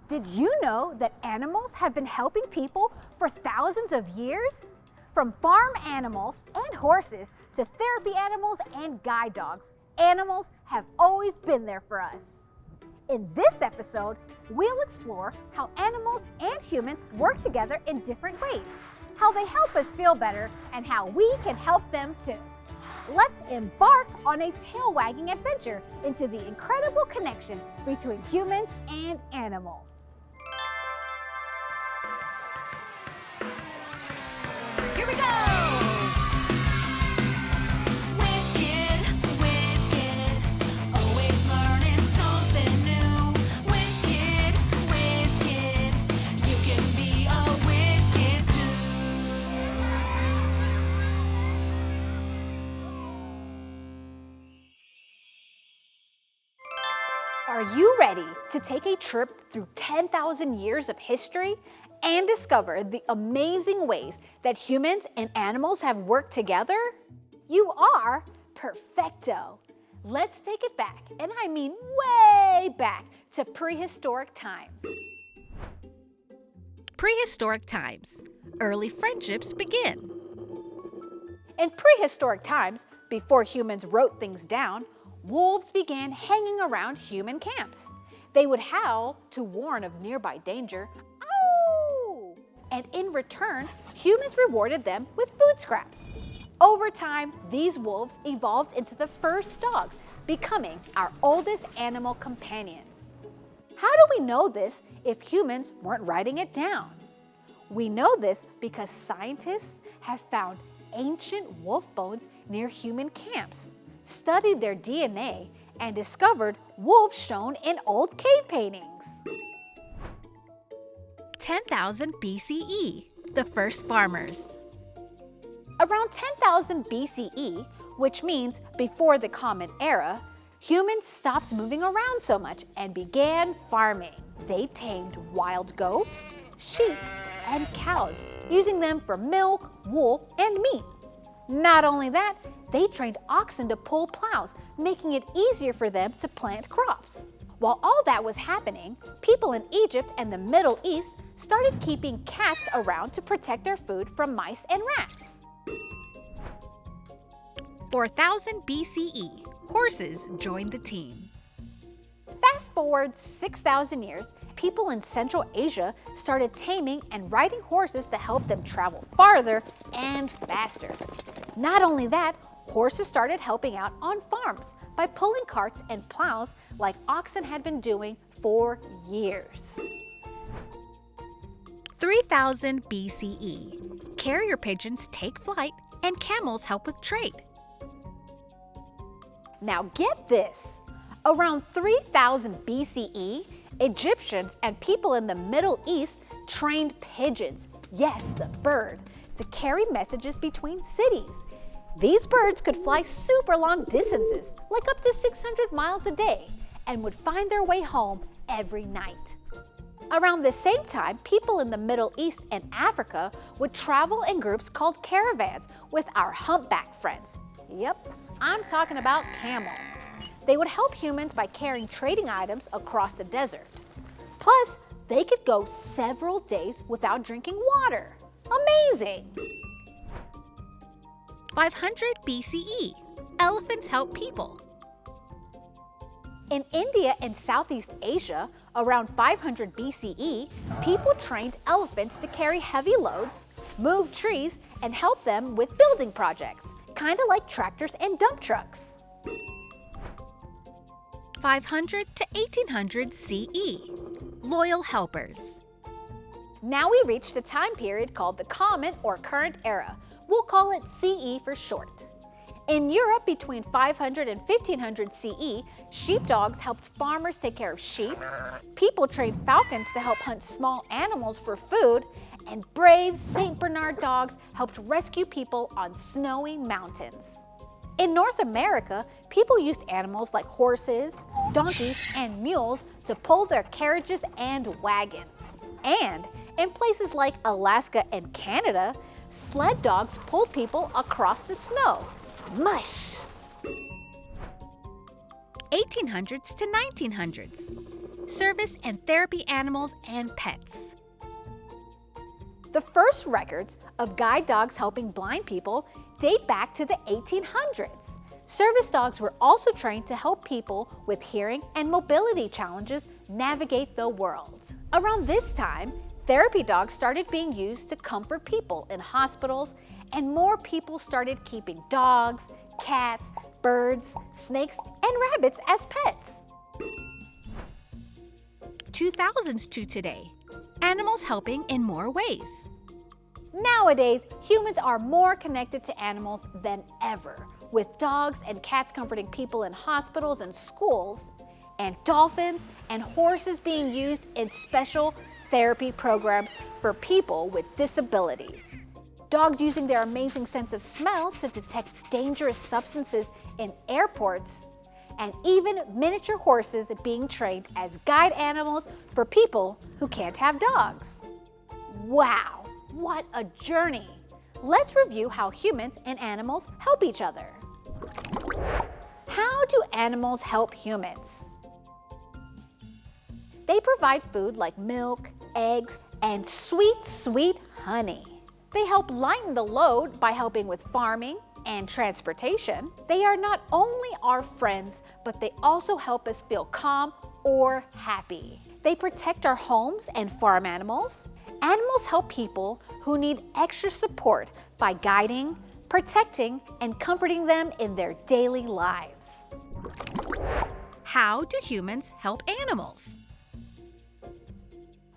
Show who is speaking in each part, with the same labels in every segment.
Speaker 1: Did you know that animals have been helping people for thousands of years? From farm animals and horses to therapy animals and guide dogs, animals have always been there for us. In this episode, we'll explore how animals and humans work together in different ways, how they help us feel better, and how we can help them too. Let's embark on a tail-wagging adventure into the incredible connection between humans and animals.
Speaker 2: Here we go! Wiz Kid, always learning something new. Wiz Kid, you can be a Wiz Kid too.
Speaker 1: Are you ready to take a trip through 10,000 years of history and discover the amazing ways that humans and animals have worked together? You are perfecto. Let's take it back, and I mean way back, to prehistoric times.
Speaker 3: Prehistoric times. Early friendships begin.
Speaker 1: In prehistoric times, before humans wrote things down, wolves began hanging around human camps. They would howl to warn of nearby danger, "Ow!" And in return, humans rewarded them with food scraps. Over time, these wolves evolved into the first dogs, becoming our oldest animal companions. How do we know this if humans weren't writing it down? We know this because scientists have found ancient wolf bones near human camps, studied their DNA, and discovered wolves shown in old cave paintings.
Speaker 3: 10,000 BCE, the first farmers.
Speaker 1: Around 10,000 BCE, which means before the Common Era, humans stopped moving around so much and began farming. They tamed wild goats, sheep, and cows, using them for milk, wool, and meat. Not only that, they trained oxen to pull plows, making it easier for them to plant crops. While all that was happening, people in Egypt and the Middle East started keeping cats around to protect their food from mice and rats.
Speaker 3: 4000 BCE, horses joined the team.
Speaker 1: Fast forward 6,000 years, people in Central Asia started taming and riding horses to help them travel farther and faster. Not only that, horses started helping out on farms by pulling carts and plows like oxen had been doing for years.
Speaker 3: 3000 BCE, carrier pigeons take flight and camels help with trade.
Speaker 1: Now get this, around 3000 BCE, Egyptians and people in the Middle East trained pigeons, yes, the bird, to carry messages between cities. These birds could fly super long distances, like up to 600 miles a day, and would find their way home every night. Around the same time, people in the Middle East and Africa would travel in groups called caravans with our humpback friends. Yep, I'm talking about camels. They would help humans by carrying trading items across the desert. Plus, they could go several days without drinking water. Amazing!
Speaker 3: 500 BCE, elephants help people.
Speaker 1: In India and Southeast Asia, around 500 BCE, people trained elephants to carry heavy loads, move trees, and help them with building projects, kind of like tractors and dump trucks.
Speaker 3: 500 to 1800 CE, loyal helpers.
Speaker 1: Now we reach the time period called the Common or Current Era. We'll call it CE for short. In Europe between 500 and 1500 CE, sheepdogs helped farmers take care of sheep, people trained falcons to help hunt small animals for food, and brave St. Bernard dogs helped rescue people on snowy mountains. In North America, people used animals like horses, donkeys, and mules to pull their carriages and wagons. And in places like Alaska and Canada, sled dogs pulled people across the snow. Mush!
Speaker 3: 1800s to 1900s. service and therapy animals and pets.
Speaker 1: The first records of guide dogs helping blind people date back to the 1800s. Service dogs were also trained to help people with hearing and mobility challenges navigate the world. Around this time, therapy dogs started being used to comfort people in hospitals, and more people started keeping dogs, cats, birds, snakes, and rabbits as pets.
Speaker 3: 2000s to today. Animals helping in more ways.
Speaker 1: Nowadays, humans are more connected to animals than ever, with dogs and cats comforting people in hospitals and schools, and dolphins and horses being used in special therapy programs for people with disabilities. Dogs using their amazing sense of smell to detect dangerous substances in airports, and even miniature horses being trained as guide animals for people who can't have dogs. Wow, what a journey! Let's review how humans and animals help each other. How do animals help humans? They provide food like milk, eggs, and sweet, sweet honey. They help lighten the load by helping with farming and transportation. They are not only our friends, but they also help us feel calm or happy. They protect our homes and farm animals. Animals help people who need extra support by guiding, protecting, and comforting them in their daily lives.
Speaker 3: How do humans help animals?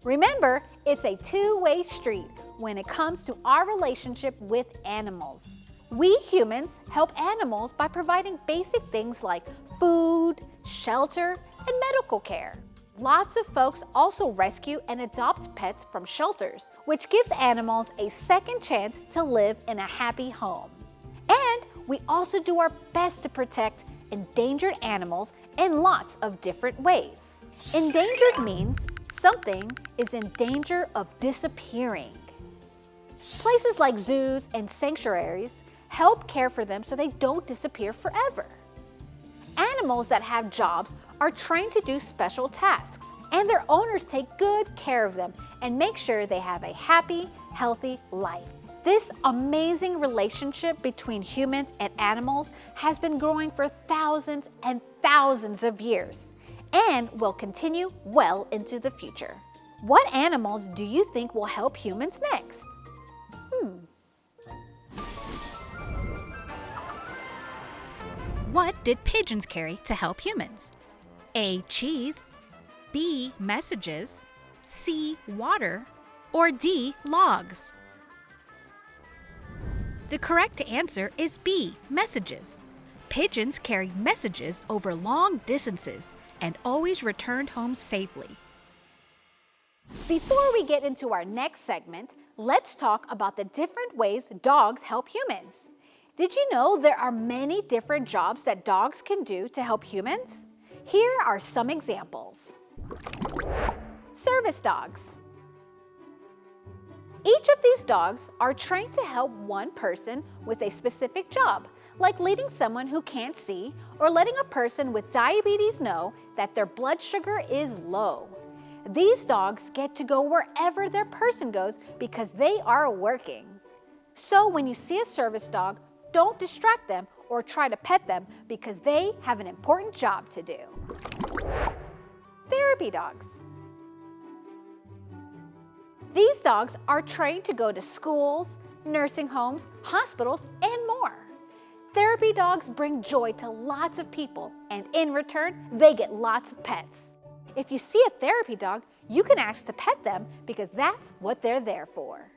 Speaker 1: Remember, it's a two-way street when it comes to our relationship with animals. We humans help animals by providing basic things like food, shelter, and medical care. Lots of folks also rescue and adopt pets from shelters, which gives animals a second chance to live in a happy home. And we also do our best to protect endangered animals in lots of different ways. Endangered means something is in danger of disappearing. Places like zoos and sanctuaries help care for them so they don't disappear forever. Animals that have jobs are trained to do special tasks, and their owners take good care of them and make sure they have a happy, healthy life. This amazing relationship between humans and animals has been growing for thousands and thousands of years and will continue well into the future. What animals do you think will help humans next?
Speaker 3: What did pigeons carry to help humans? A. Cheese, B. Messages, C. Water, or D. Logs? The correct answer is B. Messages. Pigeons carried messages over long distances and always returned home safely.
Speaker 1: Before we get into our next segment, let's talk about the different ways dogs help humans. Did you know there are many different jobs that dogs can do to help humans? Here are some examples. Service dogs. Each of these dogs are trained to help one person with a specific job, like leading someone who can't see or letting a person with diabetes know that their blood sugar is low. These dogs get to go wherever their person goes because they are working. So when you see a service dog, don't distract them or try to pet them because they have an important job to do. Therapy dogs. These dogs are trained to go to schools, nursing homes, hospitals, and more. Therapy dogs bring joy to lots of people, and in return, they get lots of pets. If you see a therapy dog, you can ask to pet them because that's what they're there for.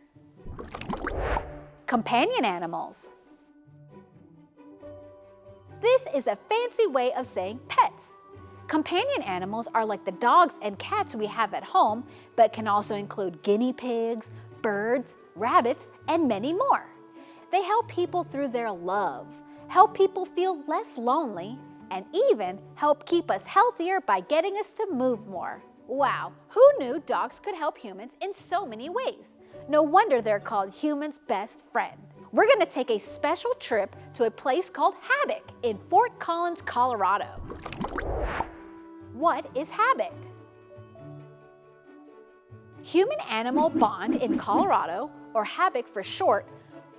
Speaker 1: Companion animals. This is a fancy way of saying pets. Companion animals are like the dogs and cats we have at home, but can also include guinea pigs, birds, rabbits, and many more. They help people through their love, help people feel less lonely, and even help keep us healthier by getting us to move more. Wow, who knew dogs could help humans in so many ways? No wonder they're called humans' best friend. We're going to take a special trip to a place called HABIC in Fort Collins, Colorado. What is HABIC? Human-Animal Bond in Colorado, or HABIC for short,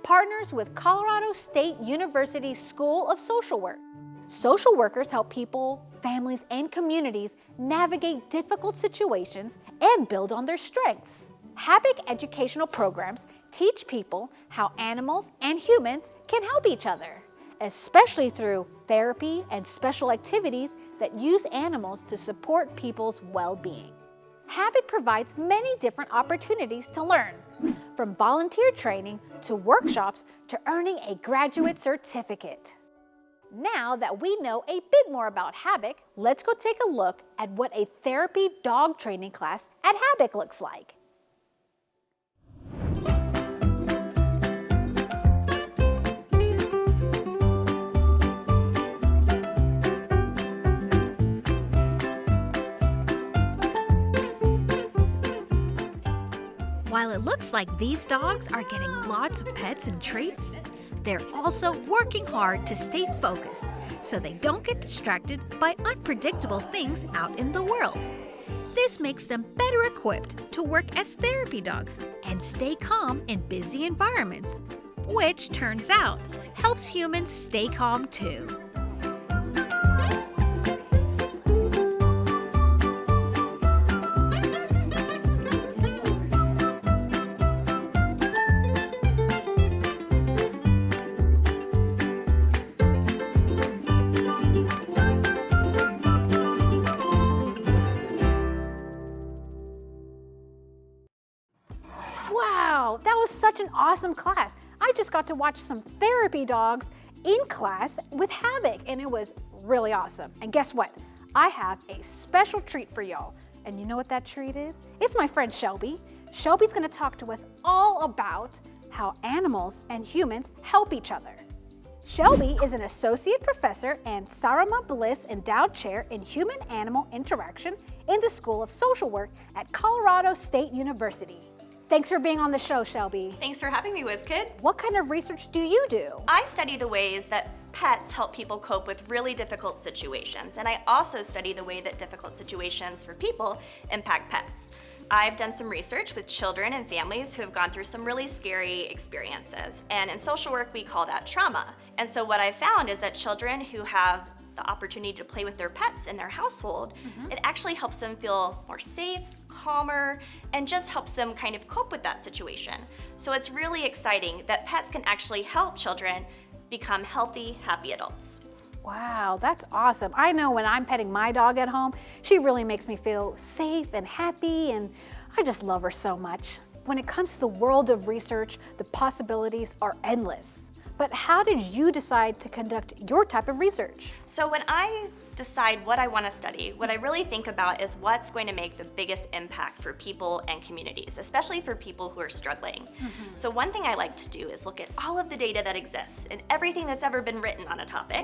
Speaker 1: partners with Colorado State University School of Social Work. Social workers help people, families, and communities navigate difficult situations and build on their strengths. HABIC educational programs teach people how animals and humans can help each other, especially through therapy and special activities that use animals to support people's well-being. HABIC provides many different opportunities to learn, from volunteer training to workshops to earning a graduate certificate. Now that we know a bit more about HABIC, let's go take a look at what a therapy dog training class at HABIC looks like.
Speaker 3: While it looks like these dogs are getting lots of pets and treats, they're also working hard to stay focused so they don't get distracted by unpredictable things out in the world. This makes them better equipped to work as therapy dogs and stay calm in busy environments, which turns out helps humans stay calm too.
Speaker 1: Wow, that was such an awesome class. I just got to watch some therapy dogs in class with HABIC, and it was really awesome. And guess what? I have a special treat for y'all. And you know what that treat is? It's my friend Shelby. Shelby's gonna talk to us all about how animals and humans help each other. Shelby is an associate professor and Sarama Bliss Endowed Chair in Human-Animal Interaction in the School of Social Work at Colorado State University. Thanks for being on the show, Shelby.
Speaker 4: Thanks for having me, Wiz Kid.
Speaker 1: What kind of research do you do?
Speaker 4: I study the ways that pets help people cope with really difficult situations, and I also study the way that difficult situations for people impact pets. I've done some research with children and families who have gone through some really scary experiences, and in social work we call that trauma. And so what I've found is that children who have the opportunity to play with their pets in their household, it actually helps them feel more safe, calmer, and just helps them kind of cope with that situation. So it's really exciting that pets can actually help children become healthy, happy adults.
Speaker 1: Wow, that's awesome. I know when I'm petting my dog at home, she really makes me feel safe and happy, and I just love her so much. When it comes to the world of research, the possibilities are endless. But how did you decide to conduct your type of research?
Speaker 4: So when I decide what I want to study, what I really think about is what's going to make the biggest impact for people and communities, especially for people who are struggling. So one thing I like to do is look at all of the data that exists and everything that's ever been written on a topic.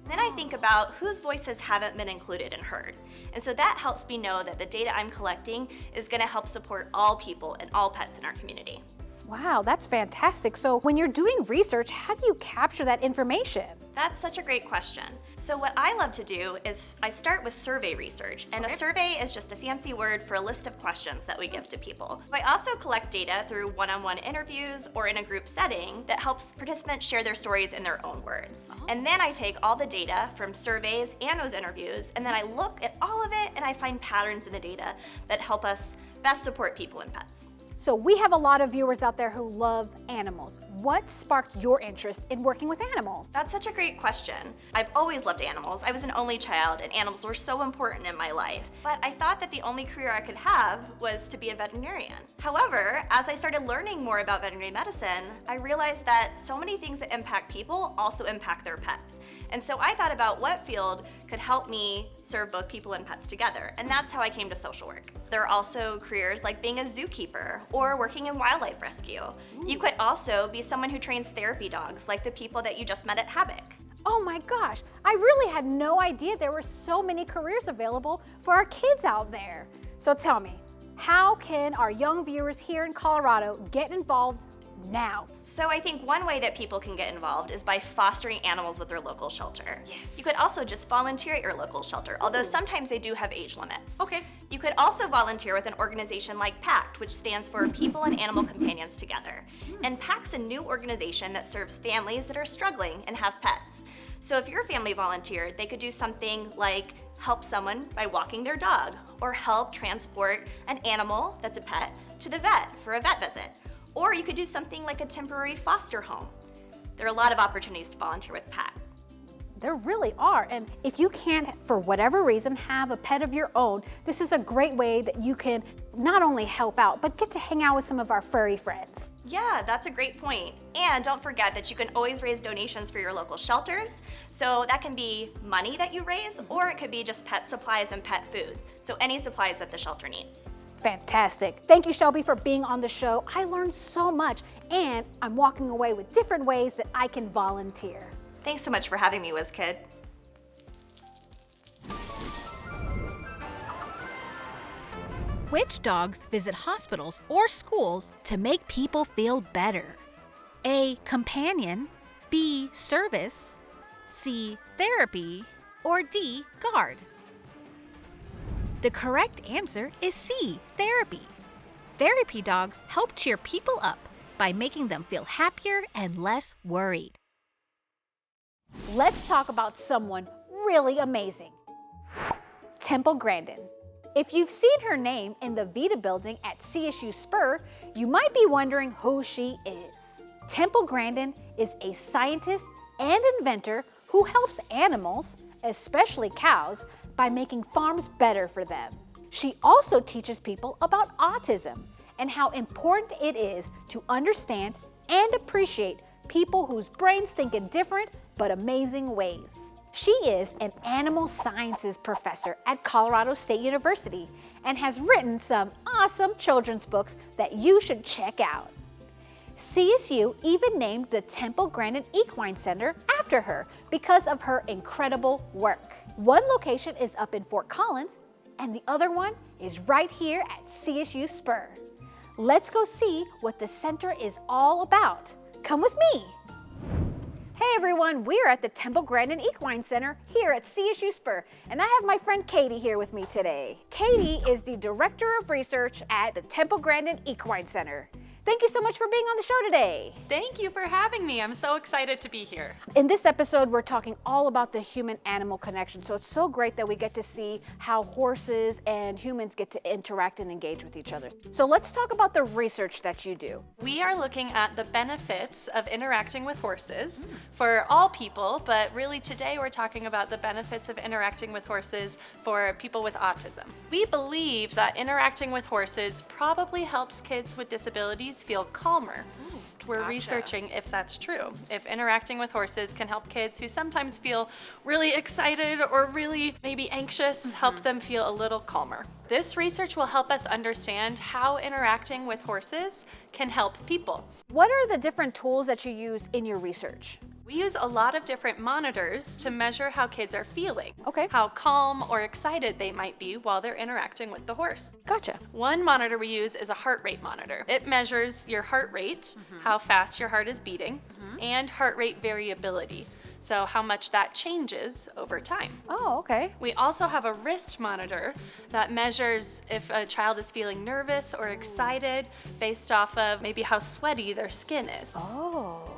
Speaker 4: Then I think about whose voices haven't been included and heard. And so that helps me know that the data I'm collecting is going to help support all people and all pets in our community.
Speaker 1: Wow, that's fantastic. So when you're doing research, how do you capture that information?
Speaker 4: That's such a great question. So what I love to do is I start with survey research, and a survey is just a fancy word for a list of questions that we give to people. I also collect data through one-on-one interviews or in a group setting that helps participants share their stories in their own words. And then I take all the data from surveys and those interviews, and then I look at all of it and I find patterns in the data that help us best support people and pets.
Speaker 1: So we have a lot of viewers out there who love animals. What sparked your interest in working with animals?
Speaker 4: That's such a great question. I've always loved animals. I was an only child and animals were so important in my life. But I thought that the only career I could have was to be a veterinarian. However, as I started learning more about veterinary medicine, I realized that so many things that impact people also impact their pets. And so I thought about what field could help me serve both people and pets together. And that's how I came to social work. There are also careers like being a zookeeper or working in wildlife rescue. You could also be someone who trains therapy dogs, like the people that you just met at HABIC.
Speaker 1: Oh my gosh, I really had no idea there were so many careers available for our kids out there. So tell me, how can our young viewers here in Colorado get involved now.
Speaker 4: So I think one way that people can get involved is by fostering animals with their local shelter.
Speaker 1: Yes.
Speaker 4: You could also just volunteer at your local shelter, although sometimes they do have age limits.
Speaker 1: Okay.
Speaker 4: You could also volunteer with an organization like PACT, which stands for People and Animal Companions Together. And PACT's a new organization that serves families that are struggling and have pets. So if your family volunteered, they could do something like help someone by walking their dog, or help transport an animal that's a pet to the vet for a vet visit. Or you could do something like a temporary foster home. There are a lot of opportunities to volunteer with PACT.
Speaker 1: There really are. And if you can't, for whatever reason, have a pet of your own, this is a great way that you can not only help out, but get to hang out with some of our furry friends.
Speaker 4: Yeah, that's a great point. And don't forget that you can always raise donations for your local shelters. So that can be money that you raise, or it could be just pet supplies and pet food. So any supplies that the shelter needs.
Speaker 1: Fantastic. Thank you, Shelby, for being on the show. I learned so much, and I'm walking away with different ways that I can volunteer.
Speaker 4: Thanks so much for having me, Wiz Kid.
Speaker 3: Which dogs visit hospitals or schools to make people feel better? A. Companion, B. Service, C. Therapy, or D. Guard? The correct answer is C. Therapy. Therapy dogs help cheer people up by making them feel happier and less worried.
Speaker 1: Let's talk about someone really amazing. Temple Grandin. If you've seen her name in the Vita building at CSU Spur, you might be wondering who she is. Temple Grandin is a scientist and inventor who helps animals, especially cows, by making farms better for them. She also teaches people about autism and how important it is to understand and appreciate people whose brains think in different but amazing ways. She is an animal sciences professor at Colorado State University and has written some awesome children's books that you should check out. CSU even named the Temple Grandin Equine Center after her because of her incredible work. One location is up in Fort Collins, and the other one is right here at CSU Spur. Let's go see what the center is all about. Come with me. Hey everyone, we're at the Temple Grandin Equine Center here at CSU Spur, and I have my friend Katie here with me today. Katie is the Director of Research at the Temple Grandin Equine Center. Thank you so much for being on the show today.
Speaker 5: Thank you for having me. I'm so excited to be here.
Speaker 1: In this episode, we're talking all about the human-animal connection, so it's so great that we get to see how horses and humans get to interact and engage with each other. So let's talk about the research that you do.
Speaker 5: We are looking at the benefits of interacting with horses for all people, but really today we're talking about the benefits of interacting with horses for people with autism. We believe that interacting with horses probably helps kids with disabilities feel calmer. We're researching if that's true. If interacting with horses can help kids who sometimes feel really excited or really maybe anxious, help them feel a little calmer. This research will help us understand how interacting with horses can help people.
Speaker 1: What are the different tools that you use in your research?
Speaker 5: We use a lot of different monitors to measure how kids are feeling.
Speaker 1: Okay.
Speaker 5: How calm or excited they might be while they're interacting with the horse.
Speaker 1: Gotcha.
Speaker 5: One monitor we use is a heart rate monitor. It measures your heart rate, how fast your heart is beating, and heart rate variability. So how much that changes over time.
Speaker 1: Oh, okay.
Speaker 5: We also have a wrist monitor that measures if a child is feeling nervous or excited based off of maybe how sweaty their skin is.
Speaker 1: Oh.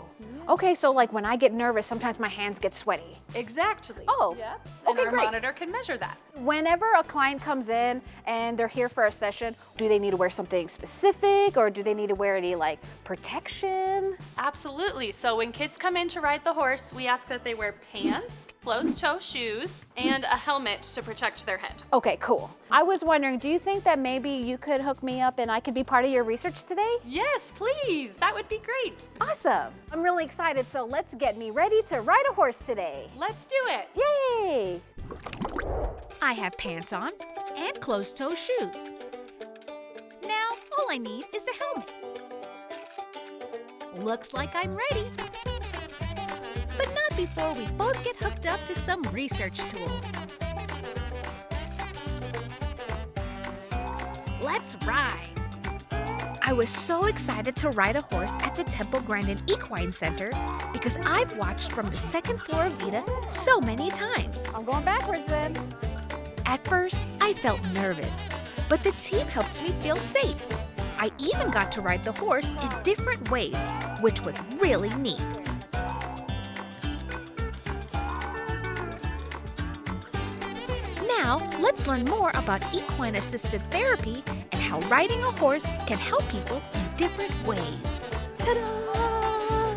Speaker 1: Okay, so like when I get nervous, sometimes my hands get sweaty.
Speaker 5: Exactly.
Speaker 1: Oh,
Speaker 5: Yeah.
Speaker 1: okay,
Speaker 5: And our
Speaker 1: great.
Speaker 5: monitor can measure that.
Speaker 1: Whenever a client comes in and they're here for a session, do they need to wear something specific or do they need to wear any like protection?
Speaker 5: Absolutely. So when kids come in to ride the horse, we ask that they wear pants, closed-toe shoes, and a helmet to protect their head.
Speaker 1: Okay, cool. I was wondering, do you think that maybe you could hook me up and I could be part of your research today?
Speaker 5: Yes, please. That would be great.
Speaker 1: Awesome. I'm really excited, so let's get me ready to ride a horse today.
Speaker 5: Let's do it.
Speaker 1: Yay!
Speaker 3: I have pants on and closed-toe shoes. Now, all I need is the helmet. Looks like I'm ready. But not before we both get hooked up to some research tools. Let's ride. I was so excited to ride a horse at the Temple Grandin Equine Center because I've watched from the second floor of Vita so many times.
Speaker 1: I'm going backwards then.
Speaker 3: At first, I felt nervous, but the team helped me feel safe. I even got to ride the horse in different ways, which was really neat. Now, let's learn more about equine-assisted therapy and how riding a horse can help people in different ways.
Speaker 1: Ta-da!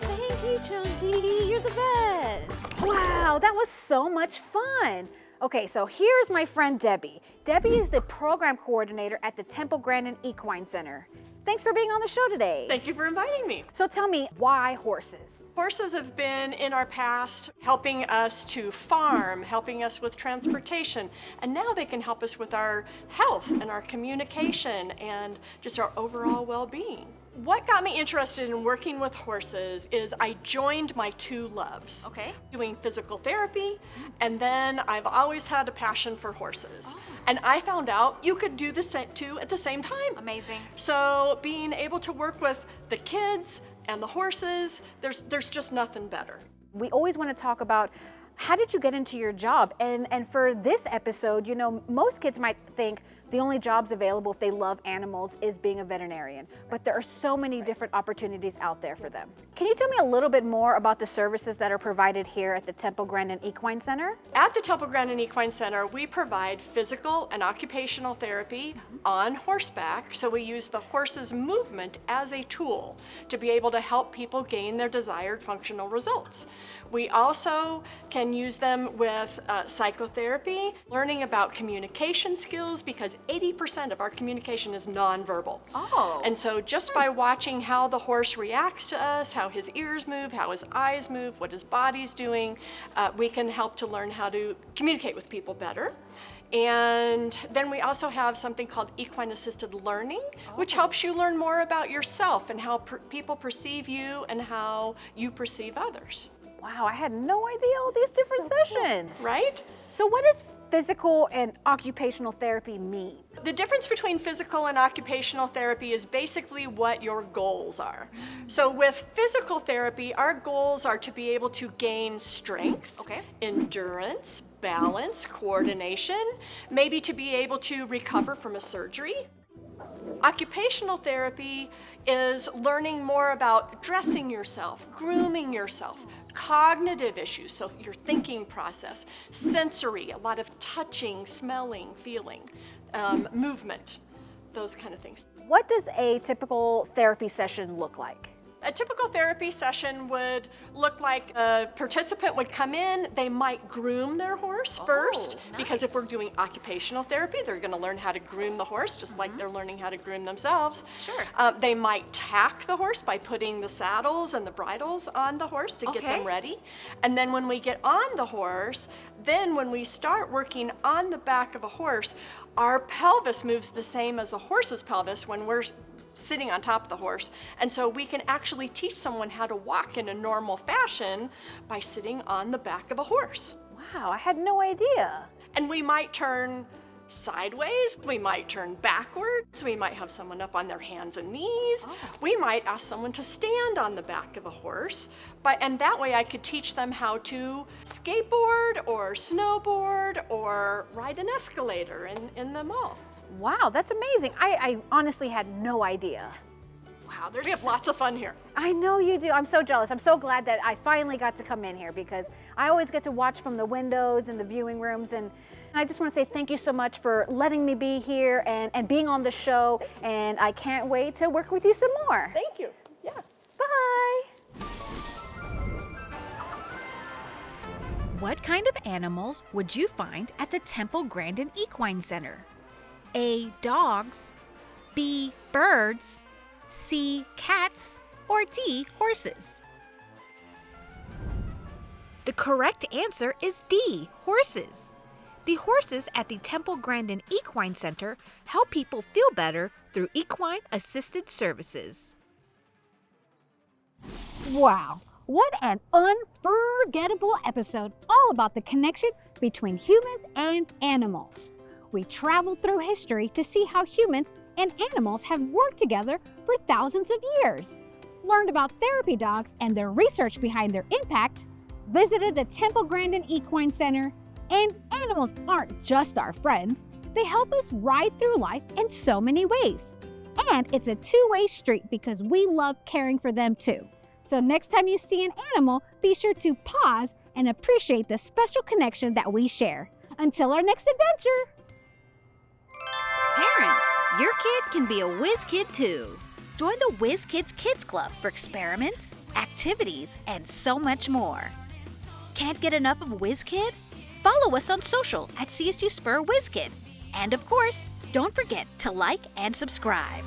Speaker 1: Thank you, Chunky. You're the best. Wow, that was so much fun. Okay, so here's my friend Debbie. Debbie is the program coordinator at the Temple Grandin Equine Center. Thanks for being on the show today.
Speaker 6: Thank you for inviting me.
Speaker 1: So tell me, why horses?
Speaker 6: Horses have been in our past helping us to farm, helping us with transportation, and now they can help us with our health and our communication and just our overall well-being. What got me interested in working with horses is I joined my two loves.
Speaker 4: Okay.
Speaker 6: Doing physical therapy, and then I've always had a passion for horses. And I found out you could do the two at the same time.
Speaker 4: Amazing.
Speaker 6: So being able to work with the kids and the horses, there's just nothing better.
Speaker 1: We always want to talk about how did you get into your job? And for this episode, you know, most kids might think the only jobs available if they love animals is being a veterinarian, but there are so many different opportunities out there for them. Can you tell me a little bit more about the services that are provided here at the Temple Grandin Equine Center?
Speaker 6: At the Temple Grandin Equine Center, we provide physical and occupational therapy on horseback, so we use the horse's movement as a tool to be able to help people gain their desired functional results. We also can use them with psychotherapy, learning about communication skills, because 80% of our communication is nonverbal.
Speaker 4: Oh.
Speaker 6: And so just by watching how the horse reacts to us, how his ears move, how his eyes move, what his body's doing, we can help to learn how to communicate with people better. And then we also have something called equine assisted learning, which helps you learn more about yourself and how people perceive you and how you perceive others.
Speaker 1: Wow, I had no idea all these different sessions.
Speaker 6: Right?
Speaker 1: So what does physical and occupational therapy mean?
Speaker 6: The difference between physical and occupational therapy is basically what your goals are. So with physical therapy, our goals are to be able to gain strength, endurance, balance, coordination, maybe to be able to recover from a surgery. Occupational therapy is learning more about dressing yourself, grooming yourself, cognitive issues, so your thinking process, sensory, a lot of touching, smelling, feeling, movement, those kind of things.
Speaker 1: What does a typical therapy session look like?
Speaker 6: A typical therapy session would look like a participant would come in, they might groom their horse first, because if we're doing occupational therapy, they're gonna learn how to groom the horse, just like they're learning how to groom themselves.
Speaker 4: Sure.
Speaker 6: They might tack the horse by putting the saddles and the bridles on the horse to get them ready. And then when we get on the horse, then when we start working on the back of a horse, our pelvis moves the same as a horse's pelvis when we're sitting on top of the horse. And so we can actually teach someone how to walk in a normal fashion by sitting on the back of a horse.
Speaker 1: Wow, I had no idea.
Speaker 6: And we might turn sideways, we might turn backwards, we might have someone up on their hands and knees, we might ask someone to stand on the back of a horse, and that way I could teach them how to skateboard or snowboard or ride an escalator in the mall.
Speaker 1: Wow, that's amazing. I honestly had no idea. Wow,
Speaker 6: We have lots of fun here.
Speaker 1: I know you do. I'm so jealous. I'm so glad that I finally got to come in here because I always get to watch from the windows and the viewing rooms, and I just want to say thank you so much for letting me be here and being on the show, and I can't wait to work with you some more.
Speaker 6: Thank you. Yeah.
Speaker 1: Bye.
Speaker 3: What kind of animals would you find at the Temple Grandin Equine Center? A. Dogs, B. Birds, C. Cats, or D. Horses? The correct answer is D. Horses. The horses at the Temple Grandin Equine Center help people feel better through equine-assisted services.
Speaker 7: Wow, what an unforgettable episode all about the connection between humans and animals. We traveled through history to see how humans and animals have worked together for thousands of years, learned about therapy dogs and their research behind their impact, visited the Temple Grandin Equine Center, and animals aren't just our friends. They help us ride through life in so many ways. And it's a two-way street because we love caring for them too. So next time you see an animal, be sure to pause and appreciate the special connection that we share. Until our next adventure!
Speaker 3: Parents, your kid can be a Wiz Kid too. Join the Wiz Kids Kids Club for experiments, activities, and so much more. Can't get enough of Wiz Kid? Follow us on social at CSU Spur Wiz Kid. And of course, don't forget to like and subscribe.